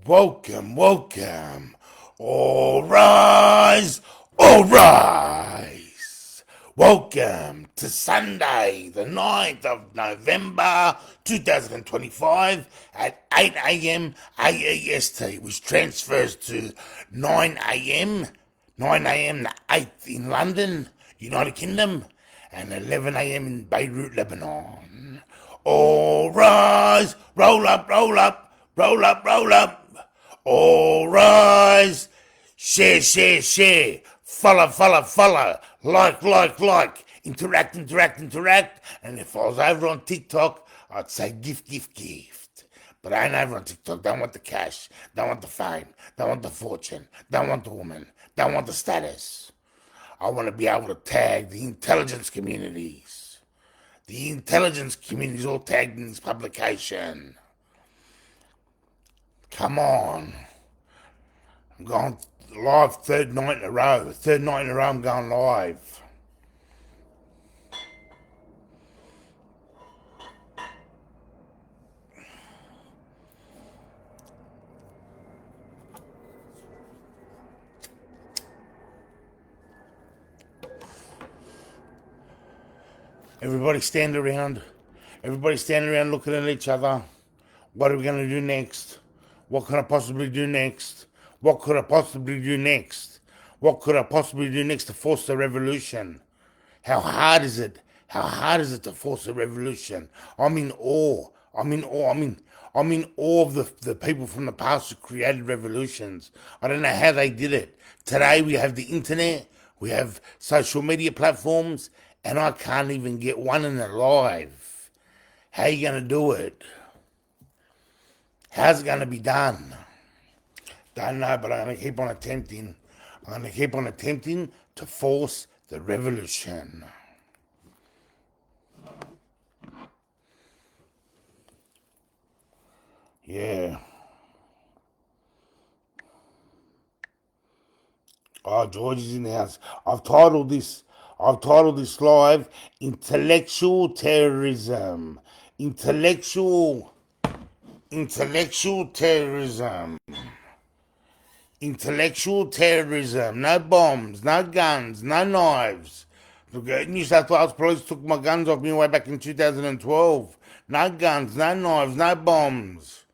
Welcome, welcome. All rise, all rise. Welcome to Sunday, the 9th of November 2025 at 8 a.m. AEST, which transfers to 9 a.m. the 8th in London, United Kingdom, and 11 a.m. in Beirut, Lebanon. All rise, roll up, roll up, roll up, roll up. All rise, share, share, share, follow, follow, follow, like, interact, interact, interact. And if I was over on TikTok, I'd say gift, gift, gift. But I ain't over on TikTok. Don't want the cash, don't want the fame, don't want the fortune, don't want the woman, don't want the status. I want to be able to tag the intelligence communities. The intelligence communities all tagged in this publication. Come on. I'm going live third night in a row. Third night in a row I'm going live. Everybody stand around. Everybody stand around looking at each other. What are we going to do next? What could I possibly do next? What could I possibly do next? What could I possibly do next to force the revolution? How hard is it? How hard is it to force a revolution? I'm in awe. I'm in awe. I'm in awe of the people from the past who created revolutions. I don't know how they did it. Today we have the internet, we have social media platforms, and I can't even get one in it live. How are you going to do it? How's it going to be done? Don't know, but I'm going to keep on attempting. I'm going to keep on attempting to force the revolution. Yeah. Oh, George is in the house. I've titled this live Intellectual Terrorism. Intellectual terrorism. Intellectual terrorism. No bombs, no guns, no knives. New South Wales Police took my guns off me way back in 2012. No guns, no knives, no bombs,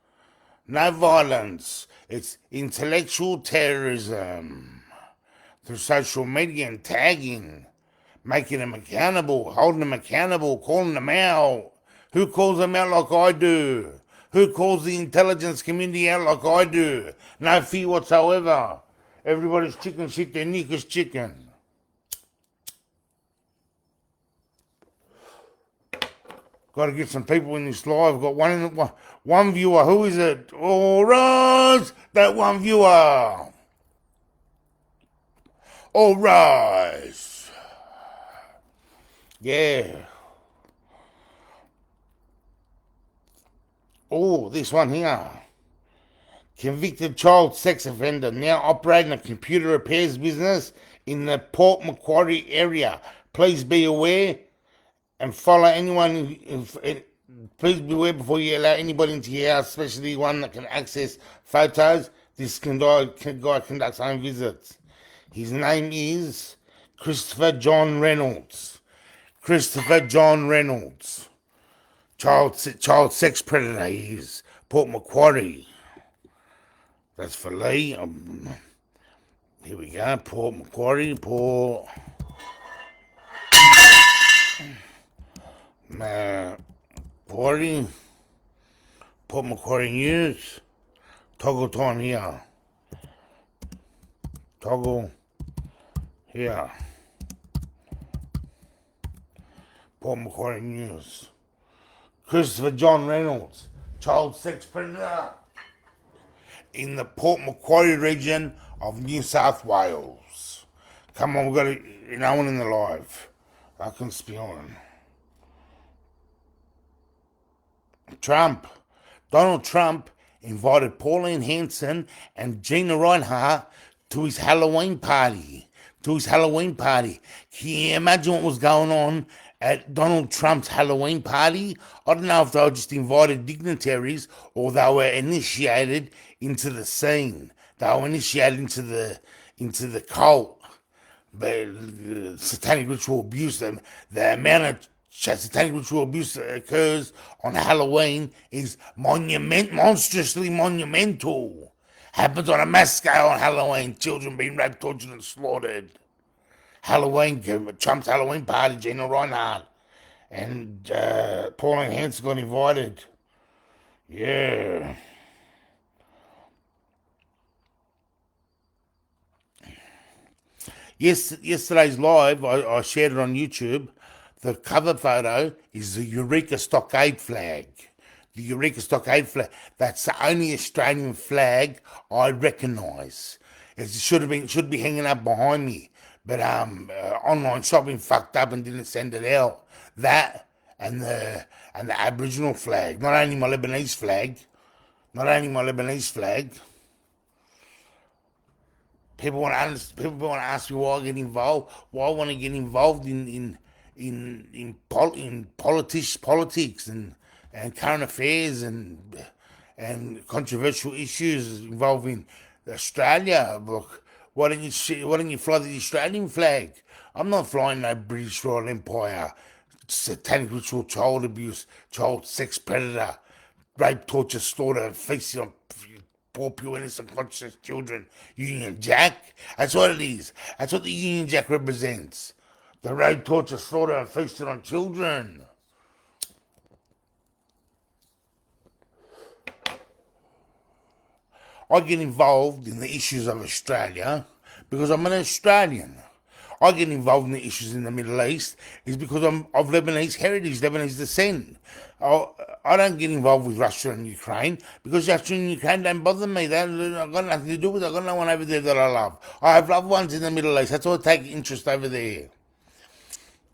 no violence. It's intellectual terrorism. Through social media and tagging. Making them accountable, holding them accountable, calling them out. Who calls them out like I do? Who calls the intelligence community out like I do? No fear whatsoever. Everybody's chicken shit, their nick is chicken. Got to get some people in this live. Got one viewer. Who is it? All rise, that one viewer. All rise. Yeah. Oh, this one here. Convicted child sex offender now operating a computer repairs business in the Port Macquarie area. Please be aware and follow anyone. Please be aware before you allow anybody into your house, especially one that can access photos. This guy conducts home visits. His name is Christopher John Reynolds. Christopher John Reynolds. Child sex predator he is. Port Macquarie. That's for Lee. Here we go. Port Macquarie. Port Macquarie. Port Macquarie News. Toggle time here. Toggle here. Port Macquarie News. Christopher John Reynolds, child sex predator in the Port Macquarie region of New South Wales. Come on, we've got no one in the live. I can spion. Donald Trump invited Pauline Hanson and Gina Reinhart to his Halloween party. Can you imagine what was going on at Donald Trump's Halloween party. I don't know if they were just invited dignitaries or they were initiated into the scene. They were initiated into the cult. But satanic ritual abuse, the amount of satanic ritual abuse that occurs on Halloween is monstrously monumental. Happens on a mass scale on Halloween. Children being raped, tortured, and slaughtered. Trump's Halloween party, Gina Reinhardt and Pauline Hanson got invited. Yeah. Yesterday's live, I shared it on YouTube. The cover photo is the Eureka Stockade flag. The Eureka Stockade flag. That's the only Australian flag I recognise. It should be hanging up behind me, but online shopping fucked up and didn't send it out. That and the Aboriginal flag. Not only my Lebanese flag. People want to ask me why I get involved. Why I want to get involved in politics and current affairs and controversial issues involving Australia. Look, why don't you fly the Australian flag? I'm not flying no British Royal Empire, satanic ritual, child abuse, child sex predator, rape, torture, slaughter, feasting on poor, pure, innocent, conscious children. Union Jack. That's what it is. That's what the Union Jack represents. The rape, torture, slaughter, and feasting on children. I get involved in the issues of Australia because I'm an Australian. I get involved in the issues in the Middle East is because I'm of Lebanese heritage, Lebanese descent. I don't get involved with Russia and Ukraine because Russia and Ukraine don't bother me. I've got nothing to do with it. I've got no one over there that I love. I have loved ones in the Middle East. That's why I take interest over there.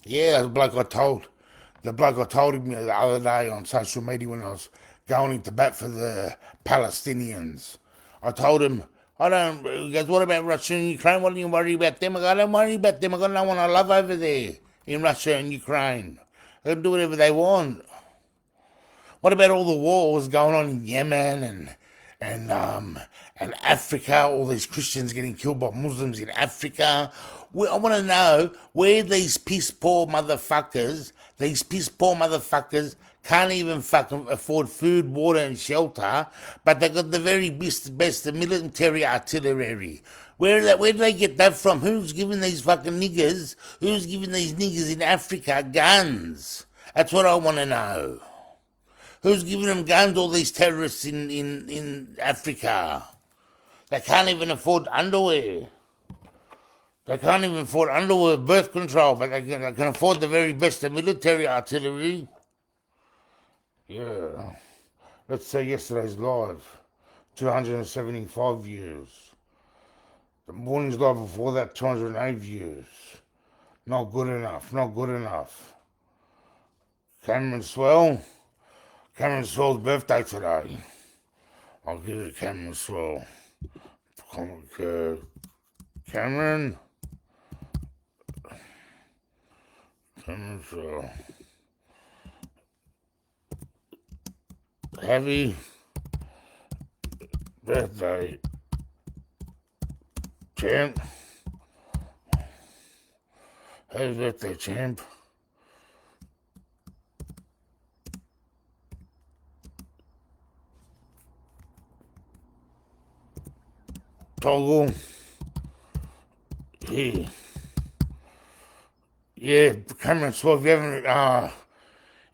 Yeah, the bloke I told him the other day on social media when I was going into bat for the Palestinians. I told him, he goes, what about Russia and Ukraine? Why don't you worry about them? I go, I don't worry about them. I got no one I love over there in Russia and Ukraine. They can do whatever they want. What about all the wars going on in Yemen and Africa? All these Christians getting killed by Muslims in Africa. I want to know where these piss poor motherfuckers can't even fucking afford food, water, and shelter, but they got the very best military artillery. Where do they get that from? Who's giving these fucking niggers? Who's giving these niggers in Africa guns? That's what I want to know. Who's giving them guns, all these terrorists in Africa? They can't even afford underwear. They can't even afford underwear, birth control, but they can afford the very best of military artillery. Yeah. Let's say yesterday's live. 275 views. The morning's live before that, 208 views. Not good enough. Cameron Swell's birthday today. I'll give it to Cameron Swell. Cameron Swell. Happy birthday, champ. Happy birthday, champ. Toggle. Yeah, Cameron Swell,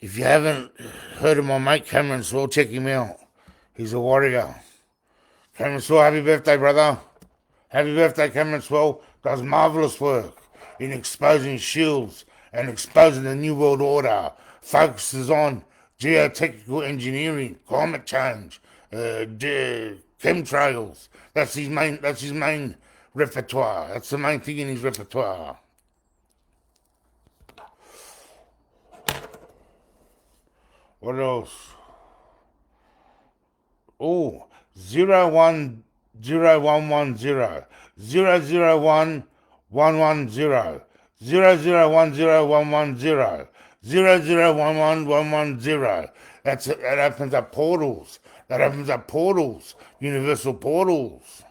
if you haven't heard of my mate Cameron Swell, check him out. He's a warrior. Cameron Swell, happy birthday, brother. Happy birthday, Cameron Swell. Does marvellous work in exposing shields and exposing the New World Order. Focuses on geotechnical engineering, climate change, chemtrails. That's his main repertoire. That's the main thing in his repertoire. What else? Oh, 010110 0011110 0010110 0011110. That opens up portals. That opens up portals. Universal portals.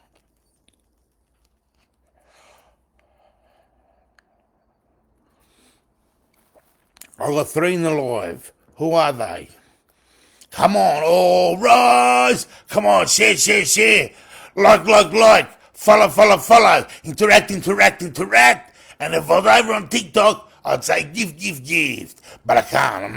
I've got 3 in the live. Who are they? Come on, all rise. Come on, share, share, share. Like. Follow. Interact. And if I was over on TikTok, I'd say gift. But I can't.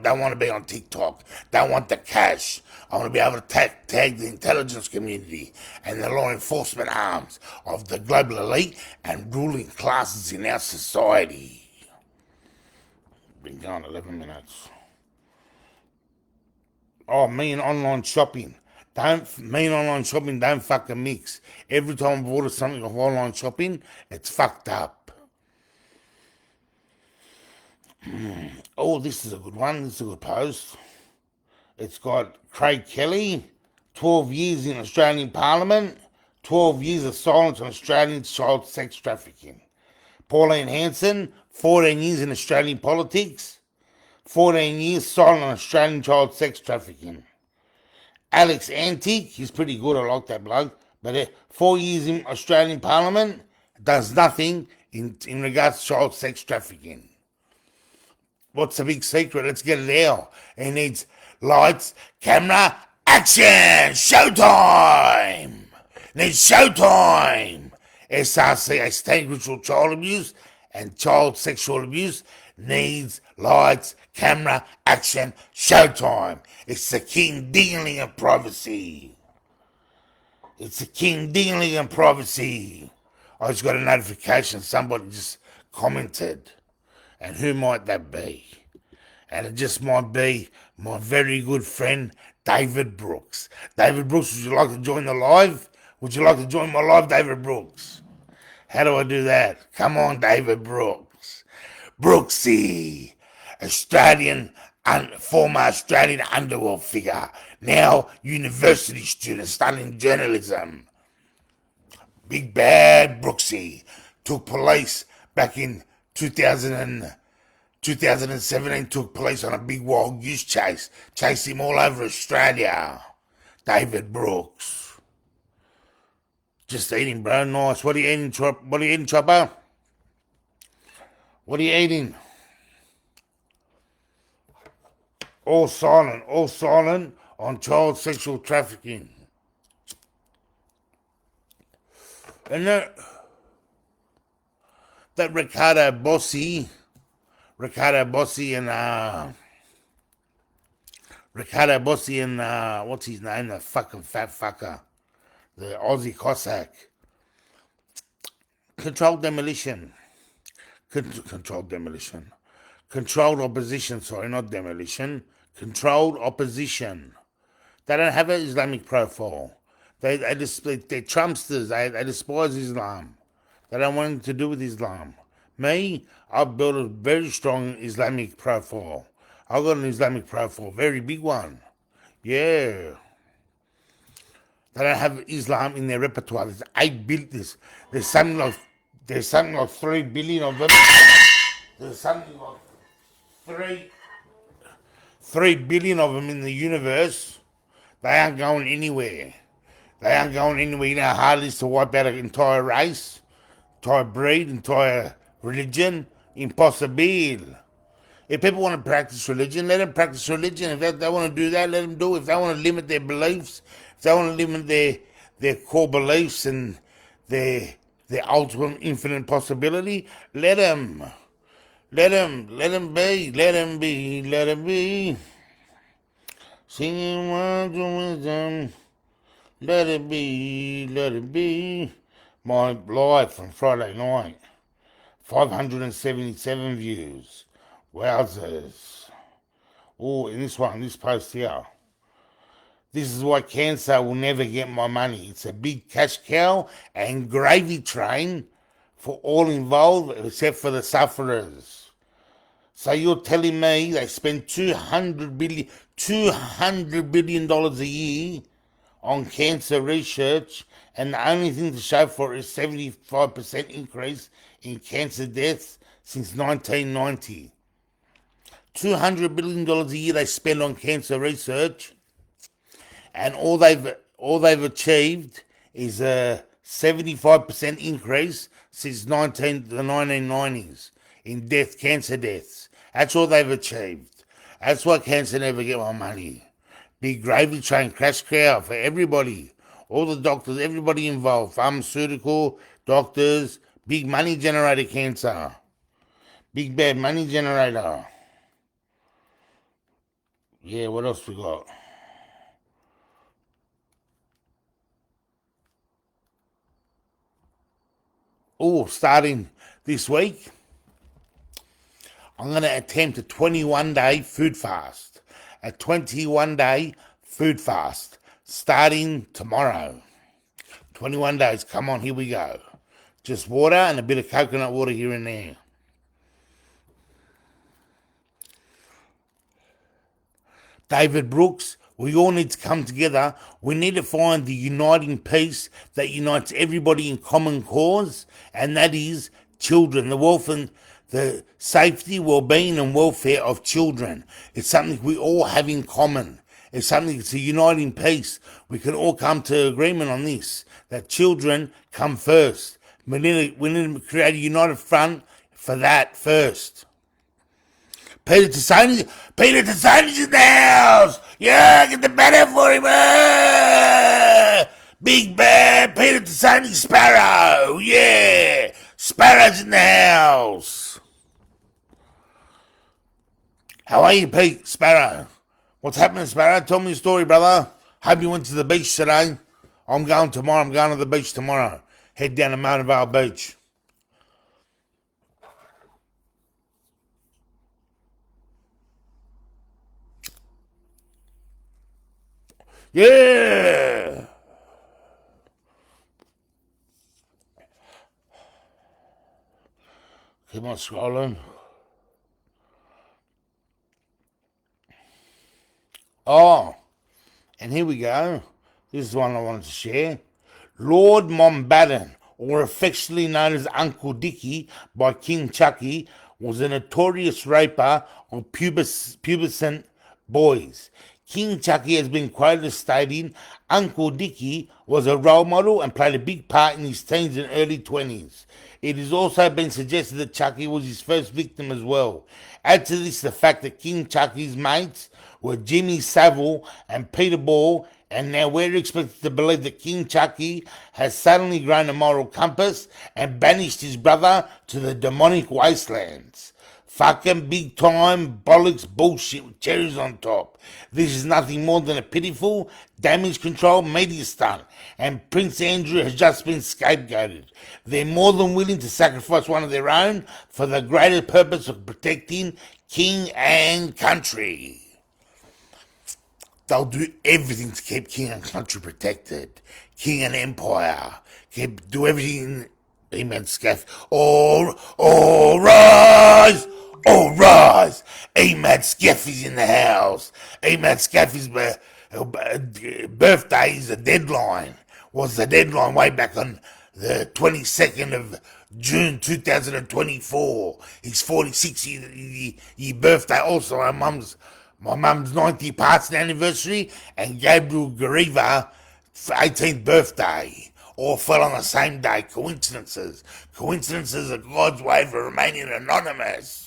Don't want to be on TikTok. Don't want the cash. I want to be able to tag the intelligence community and the law enforcement arms of the global elite and ruling classes in our society. Been going 11 minutes. Oh, me and online shopping. Don't fucking mix. Every time I've ordered something off online shopping, it's fucked up. Oh, this is a good one. This is a good post. It's got Craig Kelly, 12 years in Australian Parliament, 12 years of silence on Australian child sex trafficking. Pauline Hanson, 14 years in Australian politics, 14 years silent on Australian child sex trafficking. Alex Antique, he's pretty good, I like that bloke, but 4 years in Australian Parliament, does nothing in regards to child sex trafficking. What's the big secret? Let's get it out. He needs lights, camera, action! Showtime! Needs showtime! sRCA, state ritual child abuse and child sexual abuse needs lights, camera, action, showtime. It's the king dingling of privacy. I just got a notification, somebody just commented. And who might that be? And it just might be my very good friend, David Brooks. David Brooks, would you like to join the live? Would you like to join my live, David Brooks? How do I do that? Come on, David Brooks. Brooksy, former Australian underworld figure, now university student studying journalism. Big bad Brooksy took police back in 2017, took police on a big wild goose chase, chased him all over Australia. David Brooks. Just eating, bro. Nice. What are you eating, Chopper? What are you eating? All silent on child sexual trafficking. And that Ricardo Bossi and what's his name? The fucking fat fucker. The Aussie Cossack. Controlled opposition. Controlled opposition, sorry, not demolition. Controlled opposition. They don't have an Islamic profile. They're Trumpsters. They despise Islam. They don't want anything to do with Islam. Me, I've built a very strong Islamic profile. I've got an Islamic profile, very big one. Yeah. They don't have Islam in their repertoire. There's 8 billion. There's something like 3 billion of them. There's something like 3 billion of them in the universe. They aren't going anywhere. You know how hard it is to wipe out an entire race, entire breed, entire religion? Impossible. If people want to practice religion, let them practice religion. If they want to do that, let them do it. If they want to limit their beliefs, if they want to limit their core beliefs and their ultimate infinite possibility, let them be. Singing words of wisdom, let it be. My live from Friday night, 577 views. Wowzers. Oh, in this post here. This is why cancer will never get my money. It's a big cash cow and gravy train for all involved except for the sufferers. So you're telling me they spend $200 billion a year on cancer research and the only thing to show for it is 75% increase in cancer deaths since 1990. $200 billion a year they spend on cancer research, and all they've achieved is a 75% increase since the 1990s in cancer deaths. That's all they've achieved. That's why cancer never get my money. Big gravy train crash crowd for everybody. All the doctors, everybody involved, pharmaceutical, doctors, big money generator cancer. Big bad money generator. Yeah, what else we got? Oh, starting this week, I'm going to attempt a 21-day food fast. A 21-day food fast starting tomorrow. 21 days. Come on, here we go. Just water and a bit of coconut water here and there. David Brooks, we all need to come together. We need to find the uniting piece that unites everybody in common cause, and that is children, the safety, well-being and welfare of children. It's something we all have in common. It's a uniting piece. We can all come to agreement on this, that children come first. We need to create a united front for that first. Peter Tassoni's in the house. Yeah, get the banner for him. Big bad Peter Tassoni Sparrow. Yeah, Sparrow's in the house. How are you, Pete Sparrow? What's happening, Sparrow? Tell me a story, brother. Hope you went to the beach today. I'm going tomorrow. I'm going to the beach tomorrow. Head down to Mona Vale Beach. Yeah. Keep on scrolling. Oh, and here we go. This is one I wanted to share. Lord Mountbatten, or affectionately known as Uncle Dickie by King Chucky, was a notorious raper of pubescent boys. King Chucky has been quoted as stating, Uncle Dickie was a role model and played a big part in his teens and early 20s. It has also been suggested that Chucky was his first victim as well. Add to this the fact that King Chucky's mates were Jimmy Savile and Peter Ball, and now we're expected to believe that King Chucky has suddenly grown a moral compass and banished his brother to the demonic wastelands. Fucking big time bollocks bullshit with cherries on top. This is nothing more than a pitiful, damage control media stunt, and Prince Andrew has just been scapegoated. They're more than willing to sacrifice one of their own for the greater purpose of protecting king and country. They'll do everything to keep king and country protected. King and empire. Do everything. Amen, Scaff. All rise! All rise! Amen, Scaff is in the house. Amen, Scaffy's birthday is a deadline. Was the deadline way back on the 22nd of June 2024. His 46-year birthday. Also, my mum's 90th passing anniversary, and Gabriel Gariva 18th birthday. All fell on the same day. Coincidences. Coincidences are God's way for remaining anonymous.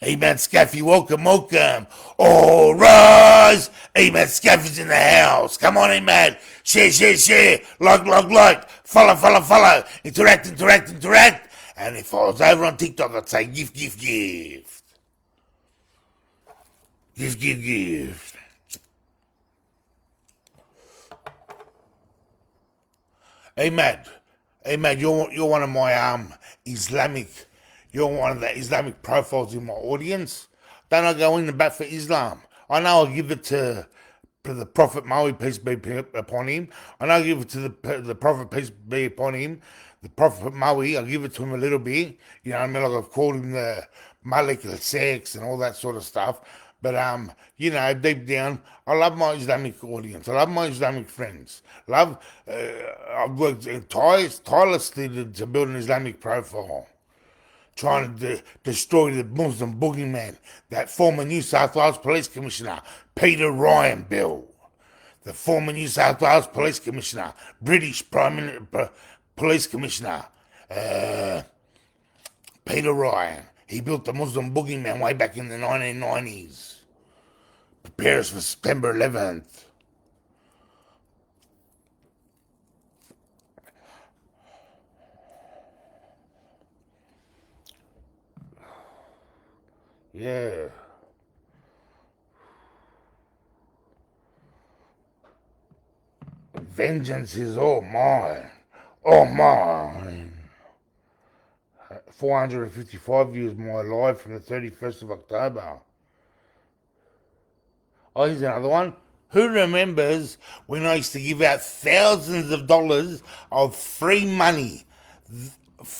Amen, Scaffy, welcome. All rise. Amen, Scaffy's in the house. Come on, Amen. Share. Like. Follow. Interact. And if I was over on TikTok, I'd say gift. Gift. Amen, you're one of my you're one of the Islamic profiles in my audience. Don't I go in the back for Islam? I know I'll give it to the Prophet Muhammad, peace be upon him. I know I'll give it to the Prophet, peace be upon him. The Prophet Muhammad, I'll give it to him a little bit. You know what I mean? Like I've called him the Malik al-Sex and all that sort of stuff. But you know, deep down, I love my Islamic audience. I love my Islamic friends. I've worked tirelessly to build an Islamic profile, trying to destroy the Muslim boogeyman, that former New South Wales Police Commissioner, Peter Ryan Bill. The former New South Wales Police Commissioner, British Police Commissioner, Peter Ryan. He built the Muslim boogeyman way back in the 1990s. Prepare us for September 11th. Yeah. Vengeance is all mine. All mine. 455 years my life from the 31st of October. Oh, here's another one. Who remembers when I used to give out thousands of dollars of free money?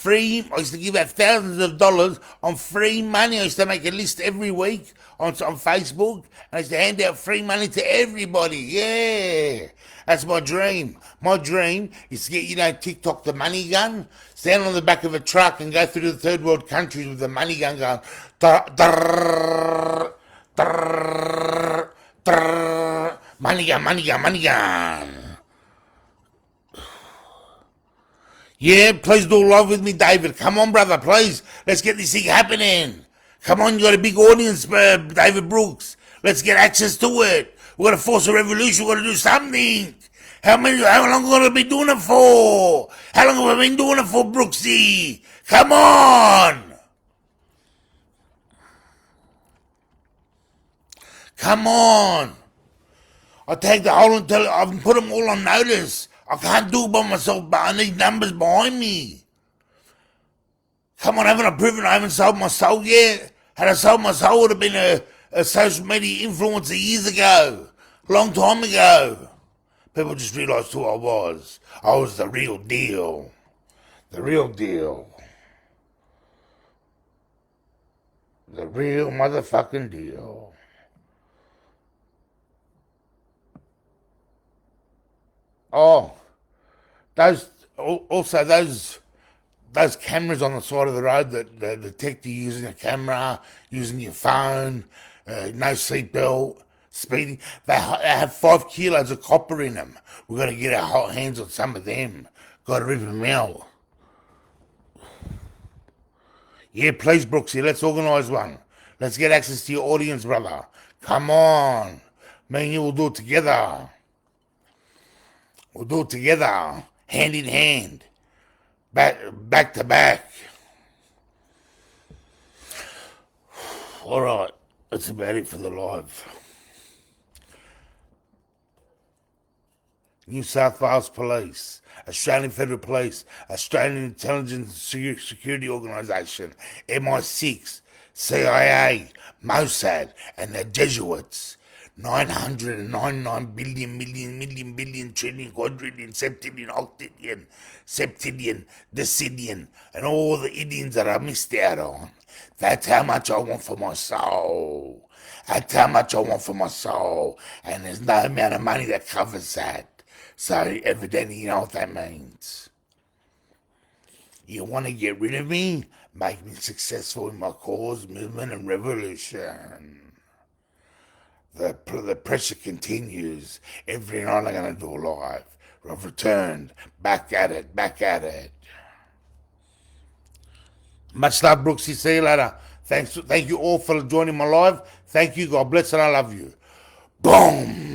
I used to give out thousands of dollars on free money. I used to make a list every week on Facebook, and I used to hand out free money to everybody. Yeah, that's my dream. My dream is to get, TikTok the money gun, stand on the back of a truck and go through the third world countries with the money gun going, drrr, drrr, drrr, money gun, money gun, money gun. Yeah, please do love with me, David. Come on, brother, please. Let's get this thing happening. Come on, you got a big audience, David Brooks. Let's get access to it. We got to force a revolution. We got to do something. How long we got to be doing it for? How long have we been doing it for, Brooksy? Come on. Come on. I take the whole I've put them all on notice. I can't do it by myself, but I need numbers behind me. Come on, haven't I proven I haven't sold my soul yet? Had I sold my soul, I would have been a social media influencer years ago. A long time ago. People just realised who I was. I was the real deal. The real deal. The real motherfucking deal. Oh, those cameras on the side of the road that detect you using a camera, using your phone, no seatbelt, speeding. They have 5 kilos of copper in them. We've got to get our hot hands on some of them. Got to rip them out. Yeah, please, Brooksy, let's organise one. Let's get access to your audience, brother. Come on. Me and you will do it together. We'll do it together, hand in hand, back to back. All right, that's about it for the live. New South Wales Police, Australian Federal Police, Australian Intelligence Security Organisation, MI6, CIA, Mossad, and the Jesuits. 999 billion, trillion, quadrillion, septillion, octillion, septillion, decidian, and all the idioms that I missed out on. That's how much I want for my soul. That's how much I want for my soul. And there's no amount of money that covers that. So evidently you know what that means. You want to get rid of me? Make me successful in my cause, movement, and revolution. The pressure continues. Every night I'm going to do a live. I've returned. Back at it. Much love, Brooksy. See you later. Thank you all for joining my live. Thank you. God bless and I love you. Boom.